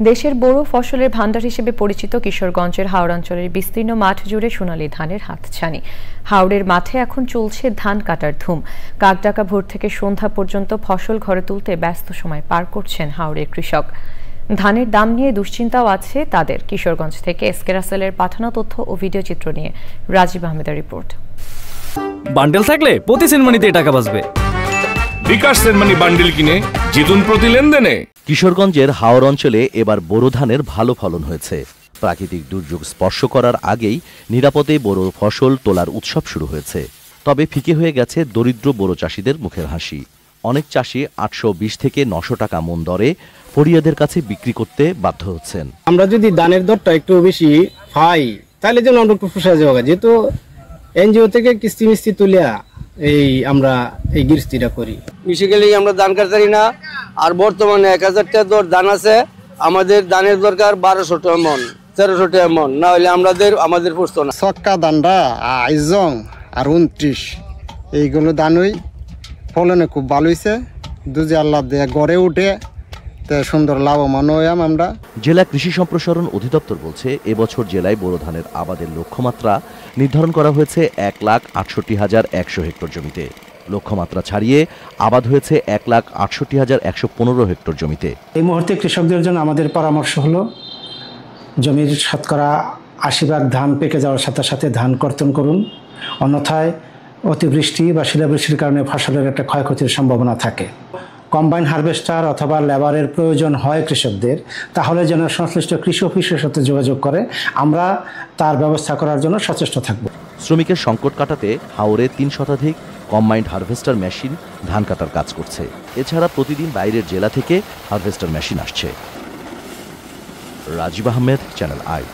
দেশের বড় ফসলের ভাণ্ডার হিসেবে পরিচিত কিশোরগঞ্জের হাওড় অঞ্চলের বিস্তীর্ণ মাঠ জুড়ে সোনালী ধানের হাতছানি। হাওড়ের মাঠে এখন চলছে ধান কাটার ধুম। কাকডাকা ভোর থেকে সন্ধ্যা পর্যন্ত ফসল ঘরে তুলতে ব্যস্ত সময় পার করছেন হাওড়ের কৃষক। ধানের দাম নিয়ে দুশ্চিন্তাও আছে তাদের। কিশোরগঞ্জ থেকে এসকে রাসেলের পাঠানো তথ্য ও ভিডিও চিত্র নিয়ে রাজীব আহমেদের রিপোর্ট। বান্ডেল থাকলে প্রতি সেনমানিতে টাকা বাঁচবে। বিকাশ সেনমানি বান্ডেল কিনে জিতুন প্রতি লেনদেনে। কিশোরগঞ্জের হাওর অঞ্চলে এবার বোরো ধানের ভালো ফলন হয়েছে। প্রাকৃতিক দুর্যোগ স্পর্শ করার আগেই নিরাপদে বোরো ফসল তোলার উৎসব শুরু হয়েছে। তবে ফিকে হয়ে গেছে দরিদ্র বোরো চাষিদের মুখের হাসি। অনেক চাষি 820 থেকে 900 টাকা মন দরে ফরিয়াদের কাছে বিক্রি করতে বাধ্য হচ্ছেন। আমরা যদি ধানের দরটা একটু বেশি পাই তাহলে যেন আমরা একটু পোষা যাওয়া, যেহেতু এনজিও থেকে কিস্তি মিস্তি তুলিয়া আমরা এই গৃহস্থিটা করি। বেসিক্যালি আমরা ধান কাটতারি না। আর বর্তমানে 1000 টাকা দর ধান আছে, আমাদের ধানের দরকার 1200 টাকা মন, 1300 টাকা মন, না হলে আমাদের পুষতো না। ছক্কা ধানটা আইজং আর 29 এইগুলো ধানই ফলনে খুব ভালো হয়েছে। দুজি আল্লাহ দিয়ে গড়ে উঠে সুন্দর লাভবান হইলাম আমরা। জেলা কৃষি সম্প্রসারণ অধিদপ্তর বলছে, এবছর জেলায় বোরো ধানের আবাদের লক্ষ্যমাত্রা নির্ধারণ করা হয়েছে 1,68,100 হেক্টর জমিতে। লক্ষ্যমাত্রা ছাড়িয়ে আবাদ হয়েছে 1,68,115 হেক্টর জমিতে। এই মুহূর্তে কৃষকদের জন্য আমাদের পরামর্শ হলো, জমির শতকরা 80% ধান পেকে যাওয়ার সাথে সাথে ধান কর্তন করুন, অন্যথায় অতিবৃষ্টি বা শিলাবৃষ্টির কারণে ফসলের একটা ক্ষয়ক্ষতির সম্ভাবনা থাকে। কম্বাইন হারভেস্টার অথবা লেবারের প্রয়োজন হয় কৃষকদের, তাহলে যেন সংশ্লিষ্ট কৃষি অফিসের সাথে যোগাযোগ করে আমরা তার ব্যবস্থা করার জন্য সচেষ্ট থাকব। শ্রমিকের সংকট কাটাতে হাওরে 3 শতাধিক কম্বাইন্ড হারভেস্টার মেশিন ধান কাটার কাজ করছে। এছাড়া প্রতিদিন বাইরের জেলা থেকে হারভেস্টার মেশিন আসছে। Rajib Ahmed, channel I.